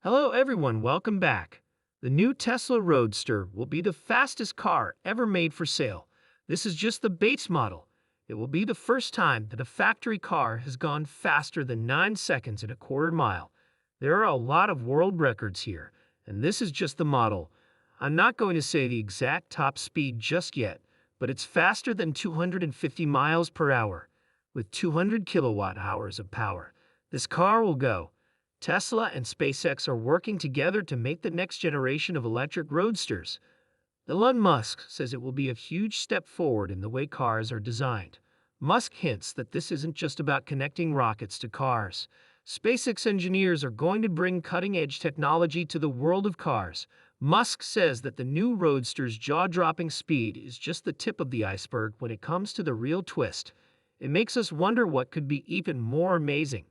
Hello, everyone. Welcome back. The new Tesla Roadster will be the fastest car ever made for sale. This is just the base model. It will be the first time that a factory car has gone faster than 9 seconds at a quarter mile. There are a lot of world records here, and this is just the model. I'm not going to say the exact top speed just yet, but it's faster than 250 miles per hour, with 200 kilowatt hours of power. This car will go. Tesla and SpaceX are working together to make the next generation of electric roadsters. Elon Musk says it will be a huge step forward in the way cars are designed. Musk hints that this isn't just about connecting rockets to cars. SpaceX engineers are going to bring cutting-edge technology to the world of cars. Musk says that the new Roadster's jaw-dropping speed is just the tip of the iceberg when it comes to the real twist. It makes us wonder what could be even more amazing.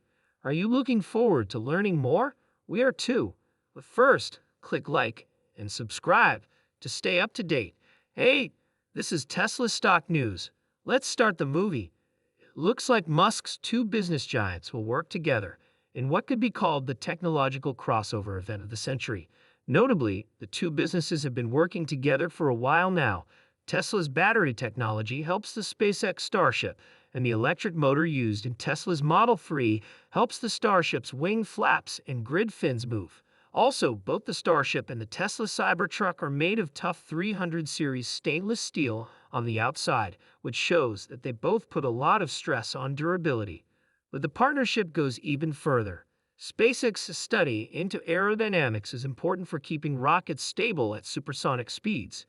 Are you looking forward to learning more? We are too. But first, click like and subscribe to stay up to date. Hey, this is Tesla Stock News. Let's start the movie. Looks like Musk's two business giants will work together in what could be called the technological crossover event of the century. Notably, the two businesses have been working together for a while now. Tesla's battery technology helps the SpaceX Starship, and the electric motor used in Tesla's Model 3 helps the Starship's wing flaps and grid fins move. Also, both the Starship and the Tesla Cybertruck are made of tough 300 series stainless steel on the outside, which shows that they both put a lot of stress on durability. But the partnership goes even further. SpaceX's study into aerodynamics is important for keeping rockets stable at supersonic speeds.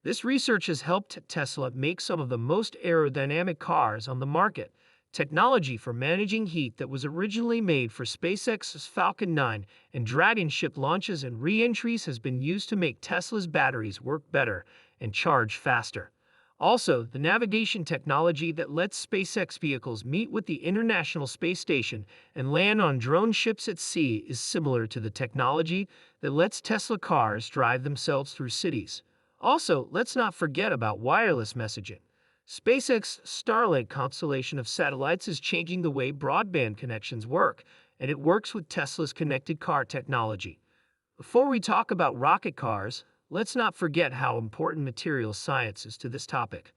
This research has helped Tesla make some of the most aerodynamic cars on the market. Technology for managing heat that was originally made for SpaceX's Falcon 9 and Dragon ship launches and re-entries has been used to make Tesla's batteries work better and charge faster. Also, the navigation technology that lets SpaceX vehicles meet with the International Space Station and land on drone ships at sea is similar to the technology that lets Tesla cars drive themselves through cities. Also, let's not forget about wireless messaging. SpaceX's Starlink constellation of satellites is changing the way broadband connections work, and it works with Tesla's connected car technology. Before we talk about rocket cars, let's not forget how important materials science is to this topic.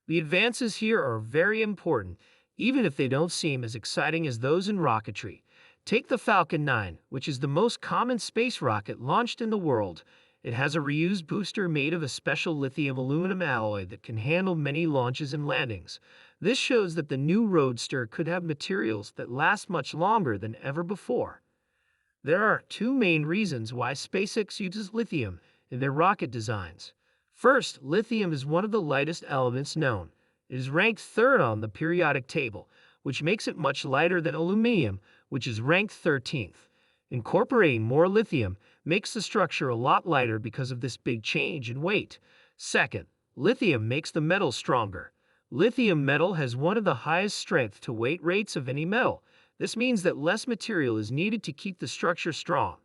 The advances here are very important, even if they don't seem as exciting as those in rocketry. Take the Falcon 9, which is the most common space rocket launched in the world. It has a reused booster made of a special lithium aluminum alloy that can handle many launches and landings. This shows that the new Roadster could have materials that last much longer than ever before. There are two main reasons why SpaceX uses lithium in their rocket designs. First, lithium is one of the lightest elements known. It is ranked third on the periodic table, which makes it much lighter than aluminum, which is ranked 13th. Incorporating more lithium makes the structure a lot lighter because of this big change in weight. Second, lithium makes the metal stronger. Lithium metal has one of the highest strength-to-weight rates of any metal. This means that less material is needed to keep the structure strong.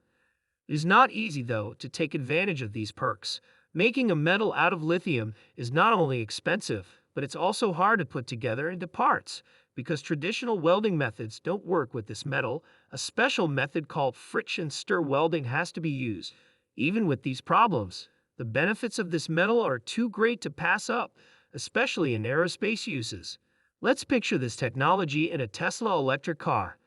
It is not easy, though, to take advantage of these perks. Making a metal out of lithium is not only expensive, but it's also hard to put together into parts. Because traditional welding methods don't work with this metal, a special method called friction stir welding has to be used. Even with these problems, the benefits of this metal are too great to pass up, especially in aerospace uses. Let's picture this technology in a Tesla electric car.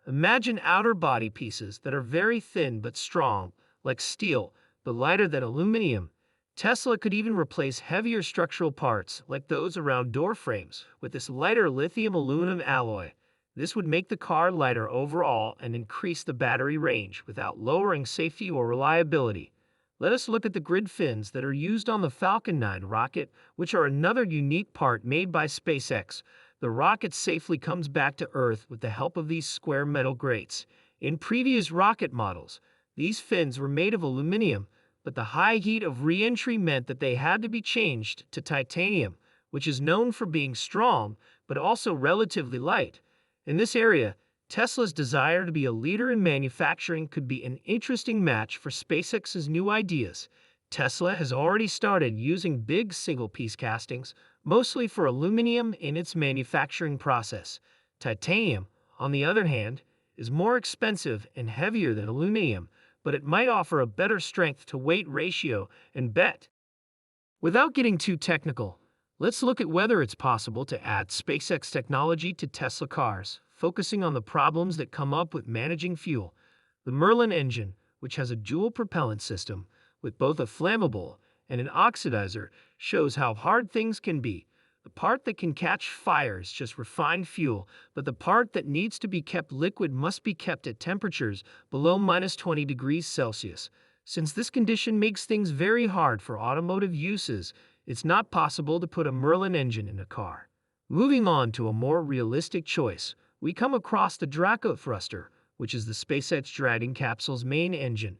Imagine outer body pieces that are very thin but strong, like steel, but lighter than aluminum. Tesla could even replace heavier structural parts, like those around door frames, with this lighter lithium aluminum alloy. This would make the car lighter overall and increase the battery range without lowering safety or reliability. Let us look at the grid fins that are used on the Falcon 9 rocket, which are another unique part made by SpaceX. The rocket safely comes back to Earth with the help of these square metal grates. In previous rocket models, these fins were made of aluminum, but the high heat of re-entry meant that they had to be changed to titanium, which is known for being strong, but also relatively light. In this area, Tesla's desire to be a leader in manufacturing could be an interesting match for SpaceX's new ideas. Tesla has already started using big single-piece castings, mostly for aluminum in its manufacturing process. Titanium, on the other hand, is more expensive and heavier than aluminum, but it might offer a better strength to weight ratio and bet. Without getting too technical, let's look at whether it's possible to add SpaceX technology to Tesla cars, focusing on the problems that come up with managing fuel. The Merlin engine, which has a dual propellant system with both a flammable and an oxidizer, shows how hard things can be. The part that can catch fire is just refined fuel, but the part that needs to be kept liquid must be kept at temperatures below -20 degrees Celsius. Since this condition makes things very hard for automotive uses, it's not possible to put a Merlin engine in a car. Moving on to a more realistic choice, we come across the Draco thruster, which is the SpaceX Dragon capsule's main engine.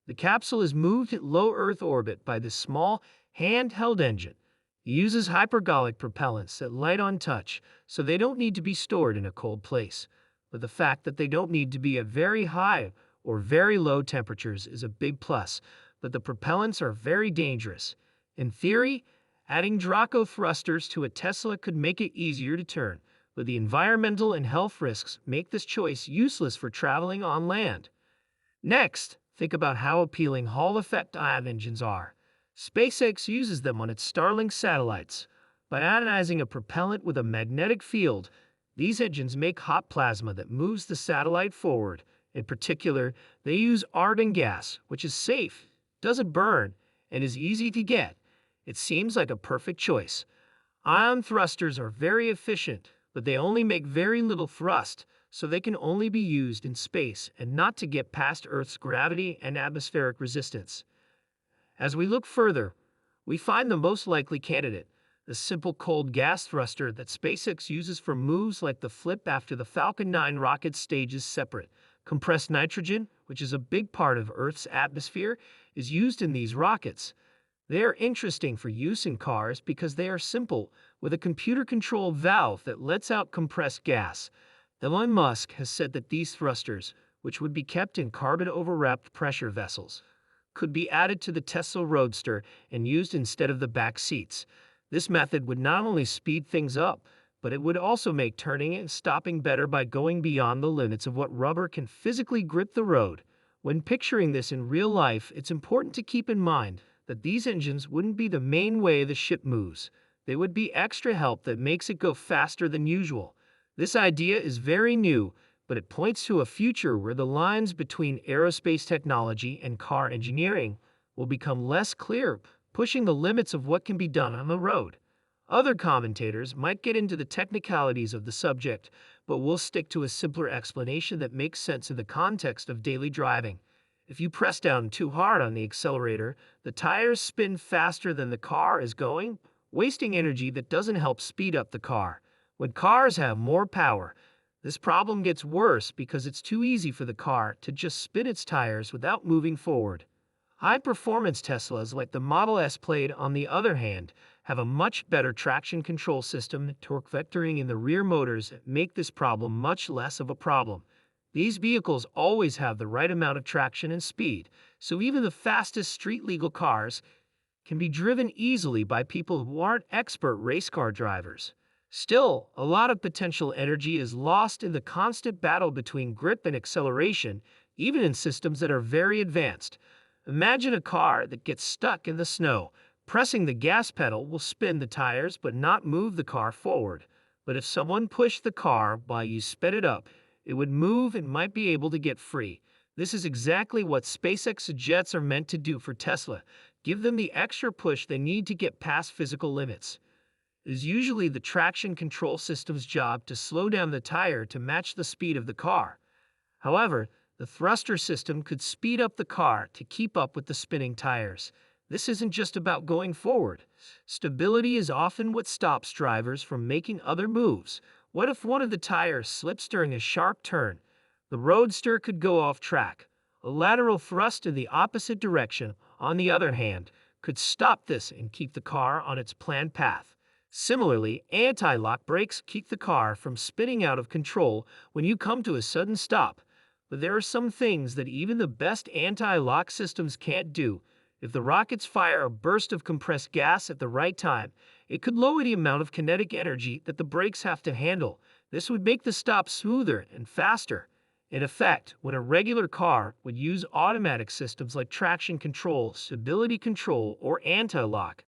The capsule is moved at low Earth orbit by this small, handheld engine. It uses hypergolic propellants that light on touch, so they don't need to be stored in a cold place. But the fact that they don't need to be at very high or very low temperatures is a big plus, but the propellants are very dangerous. In theory, adding Draco thrusters to a Tesla could make it easier to turn, but the environmental and health risks make this choice useless for traveling on land. Next, think about how appealing Hall effect ion engines are. SpaceX uses them on its Starlink satellites. By ionizing a propellant with a magnetic field, these engines make hot plasma that moves the satellite forward. In particular, they use argon gas, which is safe, doesn't burn, and is easy to get. It seems like a perfect choice. Ion thrusters are very efficient, but they only make very little thrust, so they can only be used in space and not to get past Earth's gravity and atmospheric resistance. As we look further, we find the most likely candidate, the simple cold gas thruster that SpaceX uses for moves like the flip after the Falcon 9 rocket stages separate. Compressed nitrogen, which is a big part of Earth's atmosphere, is used in these rockets. They are interesting for use in cars because they are simple, with a computer-controlled valve that lets out compressed gas. Elon Musk has said that these thrusters, which would be kept in carbon-overwrapped pressure vessels, could be added to the Tesla Roadster and used instead of the back seats. This method would not only speed things up, but it would also make turning and stopping better by going beyond the limits of what rubber can physically grip the road. When picturing this in real life, it's important to keep in mind that these engines wouldn't be the main way the ship moves. They would be extra help that makes it go faster than usual. This idea is very new, but it points to a future where the lines between aerospace technology and car engineering will become less clear, pushing the limits of what can be done on the road. Other commentators might get into the technicalities of the subject, but we'll stick to a simpler explanation that makes sense in the context of daily driving. If you press down too hard on the accelerator, the tires spin faster than the car is going, wasting energy that doesn't help speed up the car. When cars have more power, this problem gets worse because it's too easy for the car to just spin its tires without moving forward. High-performance Teslas like the Model S Plaid, on the other hand, have a much better traction control system and torque vectoring in the rear motors that make this problem much less of a problem. These vehicles always have the right amount of traction and speed, so even the fastest street-legal cars can be driven easily by people who aren't expert race car drivers. Still, a lot of potential energy is lost in the constant battle between grip and acceleration, even in systems that are very advanced. Imagine a car that gets stuck in the snow. Pressing the gas pedal will spin the tires but not move the car forward. But if someone pushed the car while you sped it up, it would move and might be able to get free. This is exactly what SpaceX jets are meant to do for Tesla. Give them the extra push they need to get past physical limits. It is usually the traction control system's job to slow down the tire to match the speed of the car. However, the thruster system could speed up the car to keep up with the spinning tires. This isn't just about going forward. Stability is often what stops drivers from making other moves. What if one of the tires slips during a sharp turn? The Roadster could go off track. A lateral thrust in the opposite direction, on the other hand, could stop this and keep the car on its planned path. Similarly, anti-lock brakes keep the car from spinning out of control when you come to a sudden stop. But there are some things that even the best anti-lock systems can't do. If the rockets fire a burst of compressed gas at the right time, it could lower the amount of kinetic energy that the brakes have to handle. This would make the stop smoother and faster. In effect, when a regular car would use automatic systems like traction control, stability control, or anti-lock,